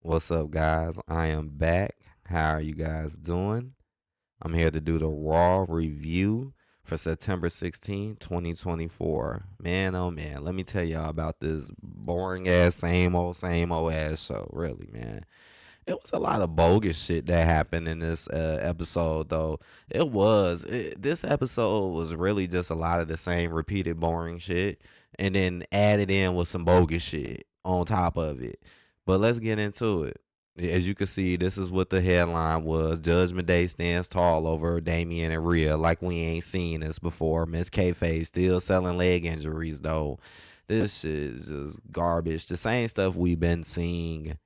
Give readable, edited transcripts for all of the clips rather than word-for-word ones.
What's up, guys? I am back. How are you guys doing? I'm here to do the Raw review for September 16th, 2024. Man, oh man, let me tell y'all about this boring ass, same old ass show. Really, man. It was a lot of bogus shit that happened in this episode, though. This episode was really just a lot of the same repeated boring shit, and then added in with some bogus shit on top of it. But let's get into it. As you can see, this is what the headline was. Judgment Day stands tall over Damian and Rhea like we ain't seen this before. Miss Kayfabe still selling leg injuries, though. This shit is just garbage. The same stuff we've been seeing.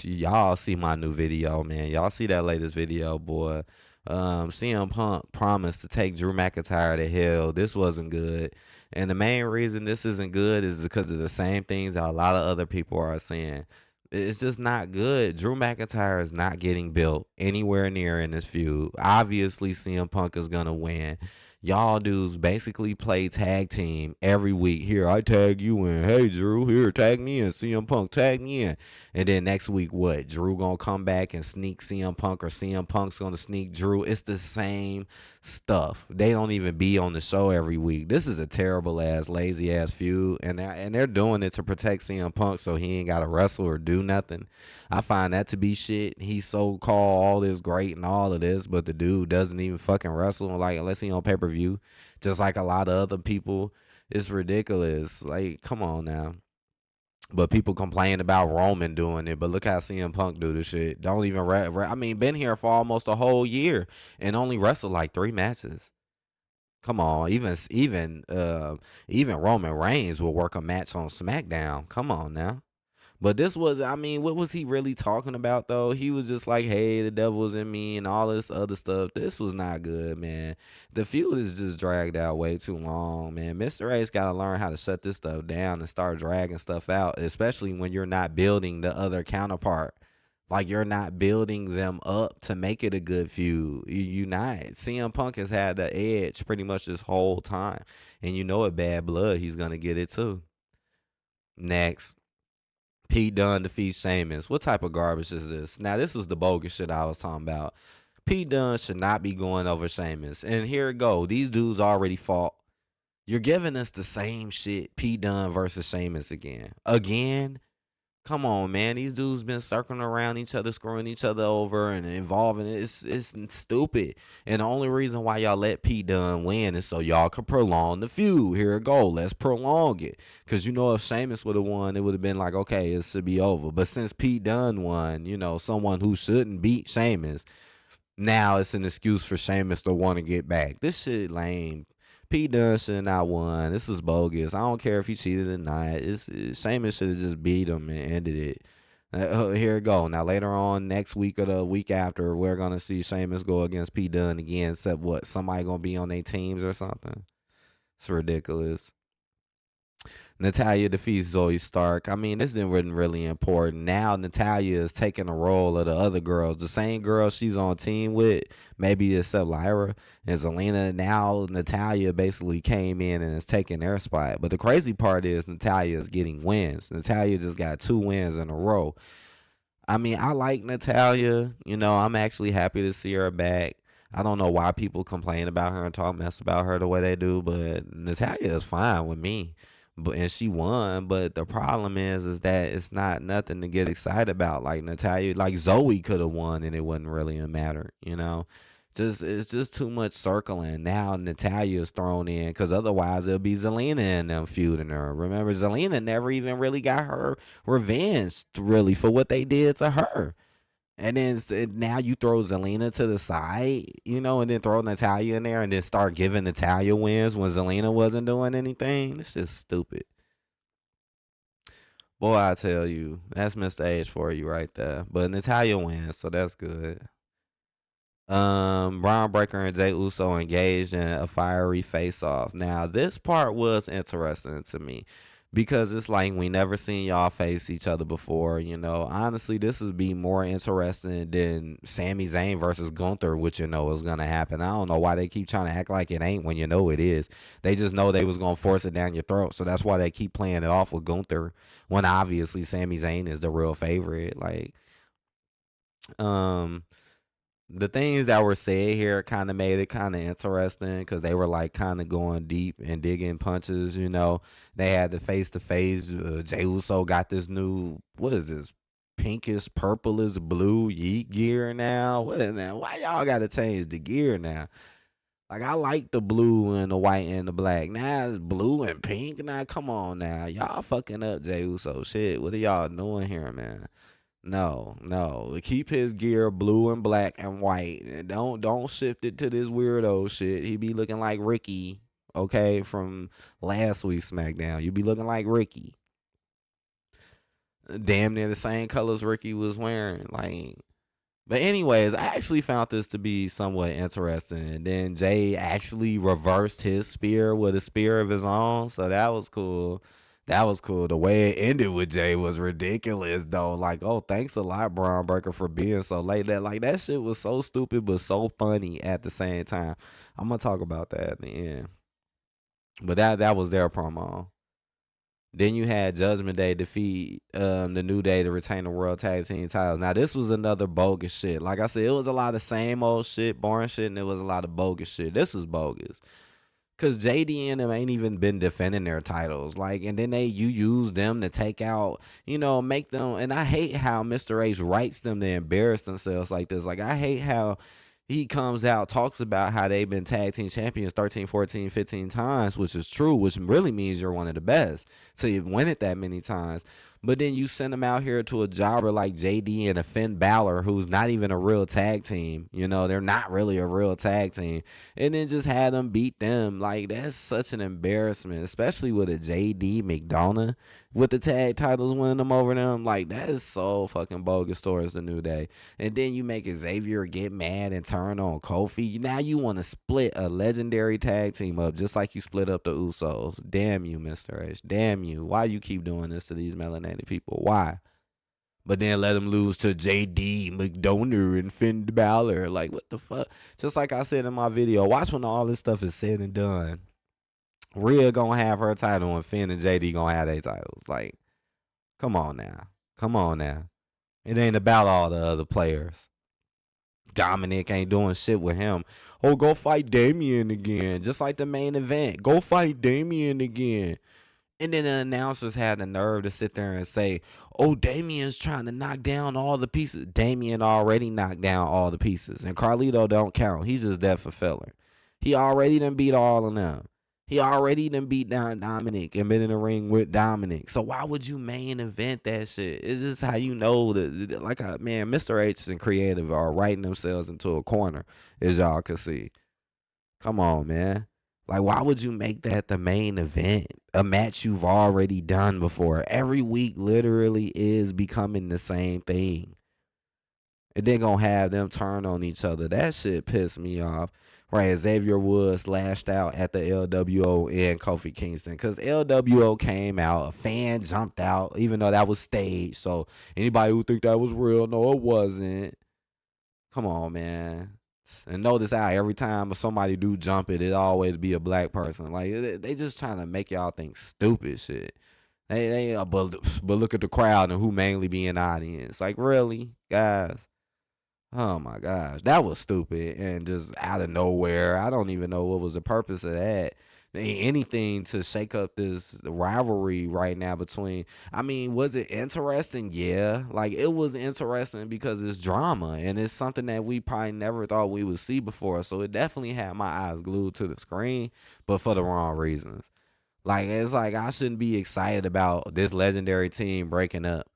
Y'all see my new video, man. Y'all see that latest video, boy. CM Punk promised to take Drew McIntyre to hell. This wasn't good. And the main reason this isn't good is because of the same things that a lot of other people are saying. It's just not good. Drew McIntyre is not getting built anywhere near in this feud. Obviously, CM Punk is going to win. Y'all dudes basically play tag team every week. Here, I tag you in. Hey, Drew, here, tag me in. CM Punk, tag me in. And then next week, what? Drew gonna come back and sneak CM Punk, or CM Punk's gonna sneak Drew. It's the same stuff. They don't even be on the show every week. This is a terrible ass, lazy ass feud, and they're doing it to protect CM Punk so he ain't gotta wrestle or do nothing. I find that to be shit. He's so called all this great and all of this, but the dude doesn't even fucking wrestle, like, unless he on pay per view. Just like a lot of other people. It's ridiculous. Like, come on now. But people complain about Roman doing it. But look how CM Punk do this shit. Don't even I mean, been here for almost a whole year and only wrestled like 3 matches. Come on, even Roman Reigns will work a match on SmackDown. Come on now. But this was, I mean, what was he really talking about though? He was just like, "Hey, the devil's in me," and all this other stuff. This was not good, man. The feud is just dragged out way too long, man. Mr. A's got to learn how to shut this stuff down and start dragging stuff out, especially when you're not building the other counterpart. Like, you're not building them up to make it a good feud. You not. CM Punk has had the edge pretty much this whole time, and you know, at Bad Blood, he's gonna get it too. Next. Pete Dunne defeats Sheamus. What type of garbage is this? Now, this was the bogus shit I was talking about. Pete Dunne should not be going over Sheamus. And here it go. These dudes already fought. You're giving us the same shit. Pete Dunne versus Sheamus again. Again? Come on, man. These dudes been circling around each other, screwing each other over, and involving it. It's stupid. And the only reason why y'all let Pete Dunne win is so y'all could prolong the feud. Here it go. Let's prolong it. Because you know, if Sheamus would have won, it would have been like, okay, it should be over. But since Pete Dunne won, you know, someone who shouldn't beat Sheamus, now it's an excuse for Sheamus to want to get back. This shit lame. Pete Dunne should have not won. This is bogus. I don't care if he cheated or not. Sheamus should have just beat him and ended it. Here it go. Now later on, next week or the week after, we're gonna see Sheamus go against Pete Dunne again. Except what? Somebody gonna be on their teams or something? It's ridiculous. Natalia defeats Zoe Stark. I mean, this wasn't really important. Now Natalia is taking the role of the other girls, the same girl she's on team with, maybe except Lyra and Zelina. Now Natalia basically came in and is taking their spot. But the crazy part is Natalia is getting wins. Natalia just got 2 wins in a row. I mean, I like Natalia. You know, I'm actually happy to see her back. I don't know why people complain about her and talk mess about her the way they do, but Natalia is fine with me. But and she won, but the problem is that it's not nothing to get excited about. Like Natalia, like Zoe could have won and it wouldn't really matter, you know. Just it's just too much circling. Now Natalia is thrown in because otherwise it'll be Zelina and them feuding her. Remember, Zelina never even really got her revenge really for what they did to her. And then now you throw Zelina to the side, you know, and then throw Natalia in there and then start giving Natalia wins when Zelina wasn't doing anything. It's just stupid. Boy, I tell you, that's Mr. H for you right there. But Natalia wins, so that's good. Braun Breaker and Jay Uso engaged in a fiery face off. Now, this part was interesting to me because it's like we never seen y'all face each other before. Honestly, this would be more interesting than Sami Zayn versus Gunther, which is gonna happen. I don't know why they keep trying to act like it ain't when it is. They just know they was gonna force it down your throat, so that's why they keep playing it off with Gunther when obviously Sami Zayn is the real favorite. Like, um, the things that were said here kind of made it kind of interesting because they were like kind of going deep and digging punches. They had the face to face. Jey Uso got this new, what is this, pinkish, purplish, blue Yeet gear now. What is that? Why y'all got to change the gear now? Like, I like the blue and the white and the black. Now it's blue and pink. Now come on now, y'all fucking up Jey Uso shit. What are y'all doing here, man? No, no. Keep his gear blue and black and white. And don't shift it to this weirdo shit. He be looking like Ricky, okay, from last week's SmackDown. You be looking like Ricky. Damn near the same colors Ricky was wearing. Like, but anyways, I actually found this to be somewhat interesting. And then Jay actually reversed his spear with a spear of his own, so that was cool. That was cool. The way it ended with Jay was ridiculous, though. Like, oh, thanks a lot, Braun Breaker, for being so late. That shit was so stupid, but so funny at the same time. I'm gonna talk about that at the end. But that was their promo. Then you had Judgment Day defeat the New Day to retain the World Tag Team titles. Now, this was another bogus shit. Like I said, it was a lot of same old shit, boring shit, and it was a lot of bogus shit. This was bogus. Cause JD and them ain't even been defending their titles, like, and then you use them to take out, make them. And I hate how Mr. H writes them to embarrass themselves like this. Like, I hate how he comes out, talks about how they've been tag team champions 13, 14, 15 times, which is true, which really means you're one of the best. So you've won it that many times. But then you send them out here to a jobber like JD and a Finn Balor, who's not even a real tag team. They're not really a real tag team. And then just had them beat them. Like, that's such an embarrassment, especially with a JD McDonough with the tag titles winning them over them. Like, that is so fucking bogus towards the New Day. And then you make Xavier get mad and turn on Kofi. Now you want to split a legendary tag team up just like you split up the Usos. Damn you, Mr. H. Damn you. Why you keep doing this to these melanated people? Why? But then let them lose to JD McDonough and Finn Balor. Like, what the fuck? Just like I said in my video, watch when all this stuff is said and done. Rhea gonna have her title and Finn and JD gonna have their titles. Like, come on now. Come on now. It ain't about all the other players. Dominic ain't doing shit with him. Oh, go fight Damian again. Just like the main event. Go fight Damian again. And then the announcers had the nerve to sit there and say, oh, Damian's trying to knock down all the pieces. Damian already knocked down all the pieces. And Carlito don't count. He's just there for filler. He already done beat all of them. He already done beat down Dominic and been in the ring with Dominic. So why would you main event that shit? It's just how you know that, like, man, Mr. H and Creative are writing themselves into a corner, as y'all can see. Come on, man. Like, why would you make that the main event? A match you've already done before. Every week literally is becoming the same thing. And then gonna have them turn on each other. That shit pissed me off. Right, Xavier Woods lashed out at the LWO and Kofi Kingston. Because LWO came out, a fan jumped out, even though that was staged. So anybody who think that was real, no, it wasn't. Come on, man. And notice how every time somebody do jump it, it always be a black person. Like, they just trying to make y'all think stupid shit. But look at the crowd and who mainly be in the audience. Like, really, guys? Oh my gosh, that was stupid and just out of nowhere. I don't even know what was the purpose of that. Anything to shake up this rivalry right now between. I mean, was it interesting? Yeah, like, it was interesting because it's drama and it's something that we probably never thought we would see before. So it definitely had my eyes glued to the screen, but for the wrong reasons. Like, it's like I shouldn't be excited about this legendary team breaking up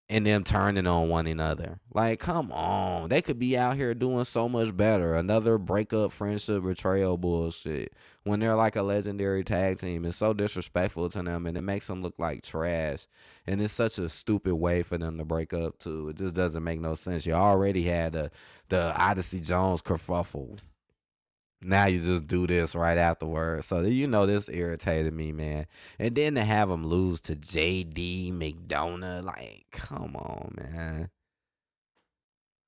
and them turning on one another. Like, come on. They could be out here doing so much better. Another breakup, friendship, betrayal bullshit. When they're like a legendary tag team, it's so disrespectful to them and it makes them look like trash. And it's such a stupid way for them to break up too. It just doesn't make no sense. You already had the Odyssey Jones kerfuffle. Now you just do this right afterwards. So this irritated me, man. And then to have him lose to JD McDonough, like, come on, man.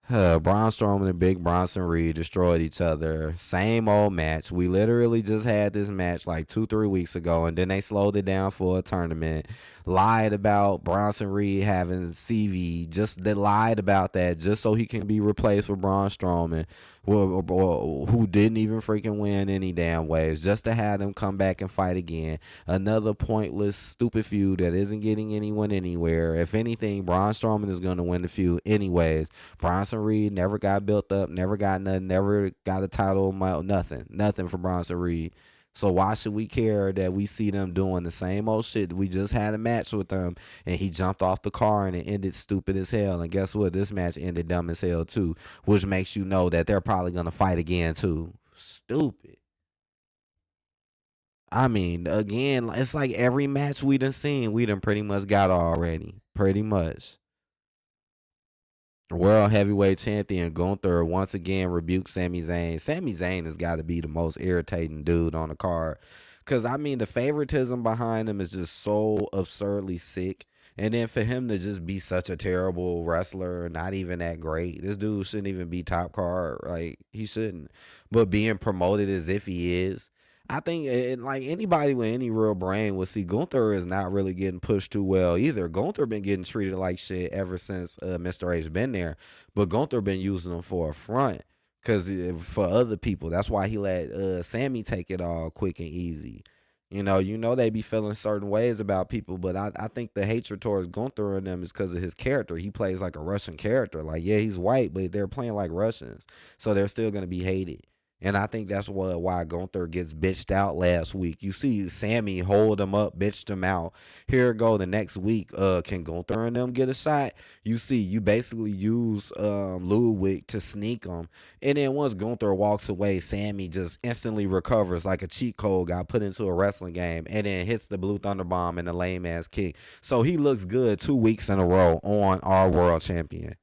Braun Strowman and Big Bronson Reed destroyed each other. Same old match. We literally just had this match like 2, 3 weeks ago, and then they slowed it down for a tournament. Lied about Bronson Reed having CV. Just they lied about that just so he can be replaced with Braun Strowman, who didn't even freaking win any damn ways. Just to have them come back and fight again. Another pointless, stupid feud that isn't getting anyone anywhere. If anything, Braun Strowman is going to win the feud anyways. Bronson Reed never got built up, never got nothing, never got a title, nothing for Bronson Reed. So why should we care that we see them doing the same old shit? We just had a match with them, and he jumped off the car and it ended stupid as hell. And guess what? This match ended dumb as hell too, which makes you know that they're probably gonna fight again too. Stupid. I mean, again, it's like every match we done seen, we done pretty much got already. Pretty much. World Heavyweight Champion Gunther once again rebuked Sami Zayn. Sami Zayn has got to be the most irritating dude on the card. Because, I mean, the favoritism behind him is just so absurdly sick. And then for him to just be such a terrible wrestler, not even that great. This dude shouldn't even be top card. Like, he shouldn't. But being promoted as if he is. I think like anybody with any real brain will see Gunther is not really getting pushed too well either. Gunther been getting treated like shit ever since Mr. H been there, but Gunther been using him for a front because for other people. That's why he let Sammy take it all quick and easy. They be feeling certain ways about people, but I think the hatred towards Gunther and them is because of his character. He plays like a Russian character. Like, yeah, he's white, but they're playing like Russians, so they're still gonna be hated. And I think that's why Gunther gets bitched out last week. You see Sammy hold him up, bitched him out. Here go the next week. Can Gunther and them get a shot? You see, you basically use Ludwig to sneak him. And then once Gunther walks away, Sammy just instantly recovers like a cheat code got put into a wrestling game and then hits the Blue Thunder Bomb and a lame ass kick. So he looks good 2 weeks in a row on our world champion.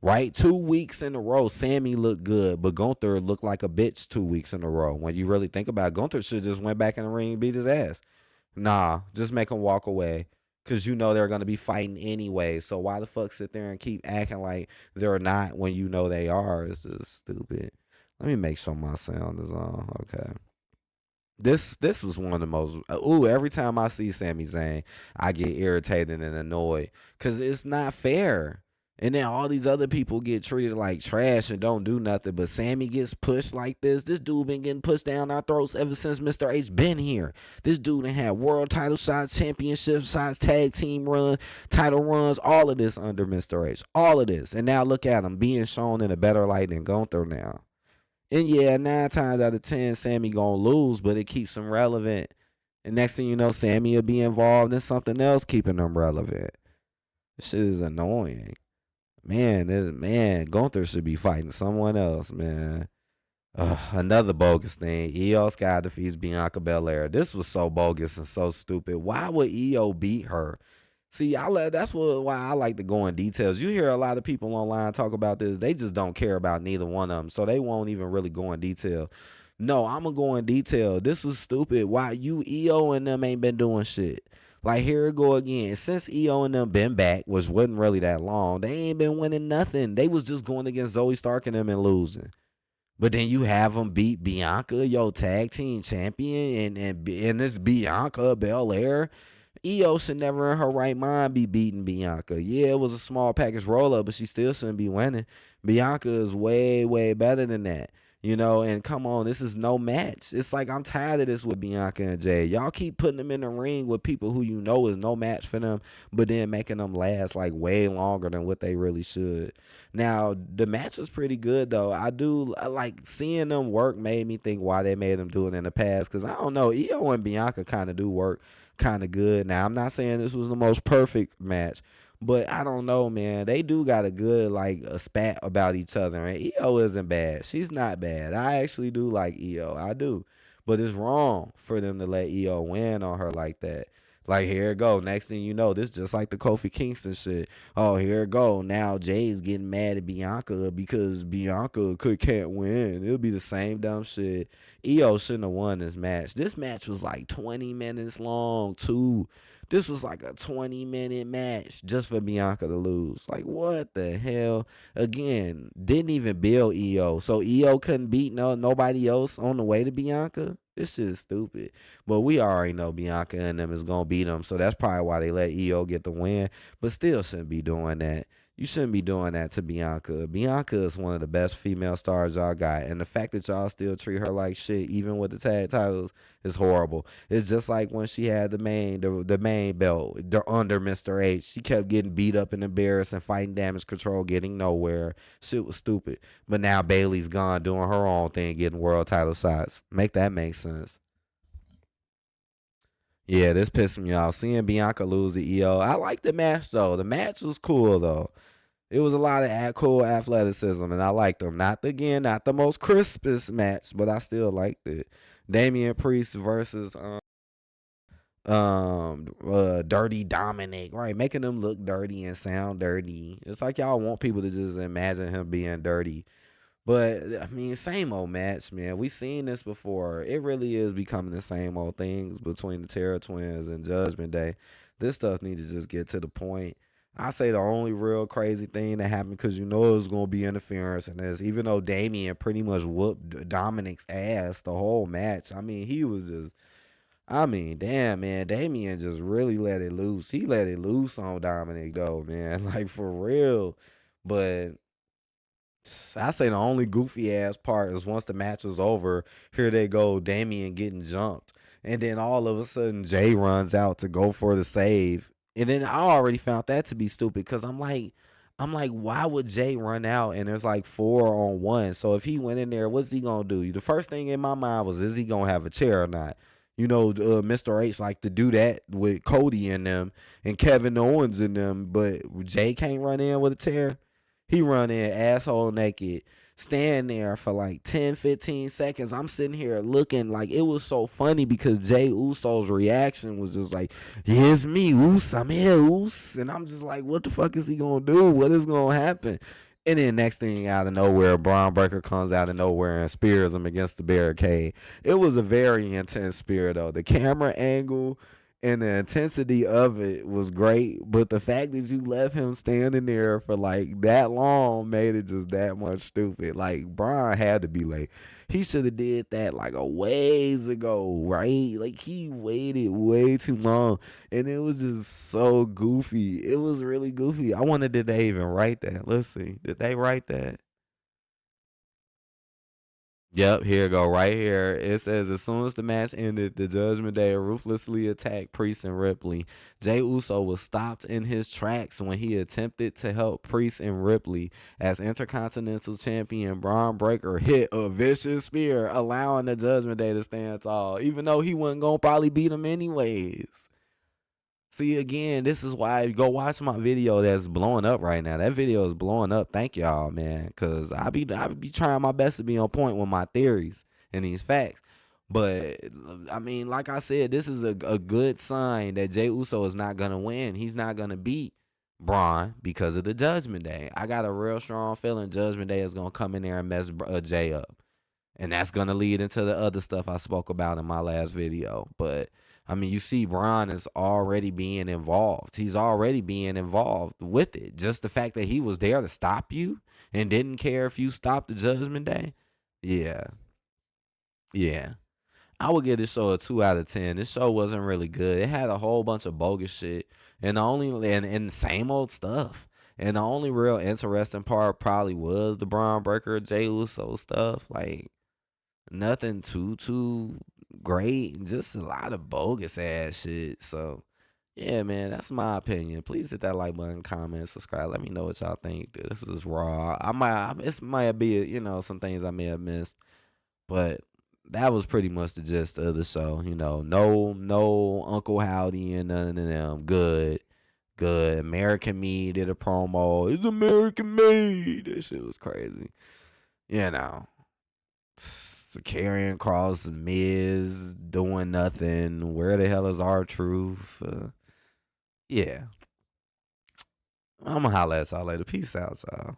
Right? 2 weeks in a row, Sammy looked good, but Gunther looked like a bitch 2 weeks in a row. When you really think about it, Gunther should just went back in the ring and beat his ass. Nah, just make him walk away. Cause they're gonna be fighting anyway. So why the fuck sit there and keep acting like they're not when you know they are? It's just stupid. Let me make sure my sound is on. Okay. This was one of the most every time I see Sami Zayn, I get irritated and annoyed because it's not fair. And then all these other people get treated like trash and don't do nothing, but Sammy gets pushed like this. This dude been getting pushed down our throats ever since Mr. H been here. This dude done had world title shots, championship shots, tag team run, title runs, all of this under Mr. H. All of this. And now look at him being shown in a better light than Gunther now. And yeah, 9 times out of 10, Sammy gonna lose, but it keeps him relevant. And next thing you know, Sammy will be involved in something else, keeping him relevant. This shit is annoying. Man, Gunther should be fighting someone else, man. Another bogus thing. Io Sky defeats Bianca Belair. This was so bogus and so stupid. Why would Io beat her? See, that's why I like to go in details. You hear a lot of people online talk about this. They just don't care about neither one of them, so they won't even really go in detail. No, I'm gonna go in detail. This was stupid. Why you EO and them ain't been doing shit? Like here it go again. Since EO and them been back, which wasn't really that long, they ain't been winning nothing. They was just going against Zoe Stark and them and losing. But then you have them beat Bianca, yo tag team champion, and this Bianca Belair. EO should never in her right mind be beating Bianca. Yeah, it was a small package roll up, but she still shouldn't be winning. Bianca is way, way better than that. And come on, this is no match. It's like I'm tired of this with Bianca and Jay. Y'all keep putting them in the ring with people who you know is no match for them, but then making them last like way longer than what they really should. Now, the match was pretty good though. I like seeing them work made me think why they made them do it in the past. Cause I don't know, EO and Bianca kind of do work kind of good. Now, I'm not saying this was the most perfect match, but I don't know, man. They do got a good like a spat about each other, and EO isn't bad. She's not bad. I actually do like EO. I do, but it's wrong for them to let EO win on her like that. Like here it go. Next thing you know, this just like the Kofi Kingston shit. Oh, here it go. Now Jay's getting mad at Bianca because Bianca can't win. It'll be the same dumb shit. Io shouldn't have won this match. This match was like 20 minutes long too. This was like a 20-minute match just for Bianca to lose. Like what the hell? Again, didn't even build Io, so Io couldn't beat nobody else on the way to Bianca. This shit is stupid. But we already know Bianca and them is gonna beat them, so that's probably why they let Io get the win. But still shouldn't be doing that. You shouldn't be doing that to Bianca. Bianca is one of the best female stars y'all got, and the fact that y'all still treat her like shit, even with the tag titles, is horrible. It's just like when she had the main belt under Mr. H. She kept getting beat up and embarrassed and fighting Damage Control, getting nowhere. Shit was stupid. But now Bailey's gone doing her own thing, getting world title shots. Make that make sense. Yeah, this pissed me off. Seeing Bianca lose to EO. I like the match though. The match was cool though. It was a lot of cool athleticism, and I liked them. Not the most crispest match, but I still liked it. Damian Priest versus Dirty Dominic, right? Making them look dirty and sound dirty. It's like y'all want people to just imagine him being dirty. But I mean, same old match, man. We seen this before. It really is becoming the same old things between the Terror Twins and Judgment Day. This stuff need to just get to the point. I say the only real crazy thing that happened, because you know it was gonna be interference in this, even though Damien pretty much whooped Dominic's ass the whole match. I mean, he was just, I mean, damn, man, Damien just really let it loose. He let it loose on Dominic though, man, like for real. But I say the only goofy ass part is once the match was over, here they go, Damien getting jumped. And then all of a sudden Jay runs out to go for the save. And then I already found that to be stupid, because I'm like, why would Jay run out and there's like 4-on-1? So if he went in there, what's he gonna do? The first thing in my mind was, is he gonna have a chair or not? Mr. H like to do that with Cody and them and Kevin Owens and them, but Jay can't run in with a chair. He run in asshole naked, stand there for like 10, 15 seconds. I'm sitting here looking like, it was so funny because Jay Uso's reaction was just like, here's me, Us, I'm here, Us. And I'm just like, what the fuck is he gonna do? What is gonna happen? And then next thing out of nowhere, Braun Breaker comes out of nowhere and spears him against the barricade. It was a very intense spear though. The camera angle and the intensity of it was great, but the fact that you left him standing there for like that long made it just that much stupid. Like Braun had to be like, he should have did that like a ways ago, right? Like he waited way too long, and it was just so goofy. It was really goofy. I wonder, did they even write that? Let's see, did they write that? Yep, here you go, right here. It says, as soon as the match ended, the Judgment Day ruthlessly attacked Priest and Ripley. Jay Uso was stopped in his tracks when he attempted to help Priest and Ripley as Intercontinental Champion Braun Breaker hit a vicious spear, allowing the Judgment Day to stand tall, even though he wasn't gonna probably beat him anyways. See, again, this is why, go watch my video that's blowing up right now. That video is blowing up. Thank y'all, man, because I be trying my best to be on point with my theories and these facts. But I mean, like I said, this is a good sign that Jay Uso is not gonna win. He's not gonna beat Braun because of the Judgment Day. I got a real strong feeling Judgment Day is gonna come in there and mess Jay up, and that's gonna lead into the other stuff I spoke about in my last video. But I mean, you see, Braun is already being involved. He's already being involved with it. Just the fact that he was there to stop you and didn't care if you stopped the Judgment Day. Yeah, yeah. I would give this show a 2 out of 10. This show wasn't really good. It had a whole bunch of bogus shit, and the only and same old stuff. And the only real interesting part probably was the Braun Breaker Jey Uso stuff. Like, nothing too great. Just a lot of bogus ass shit. So yeah, man, that's my opinion. Please hit that like button, comment, subscribe. Let me know what y'all think. This was raw. This might be some things I may have missed, but that was pretty much the gist of the show. No Uncle Howdy and none of them. Good. Good. American Me did a promo. It's American made. That shit was crazy. You know. Carrying Cross, Miz doing nothing. Where the hell is our truth? Yeah. I'm gonna holla at y'all later. Peace out, y'all.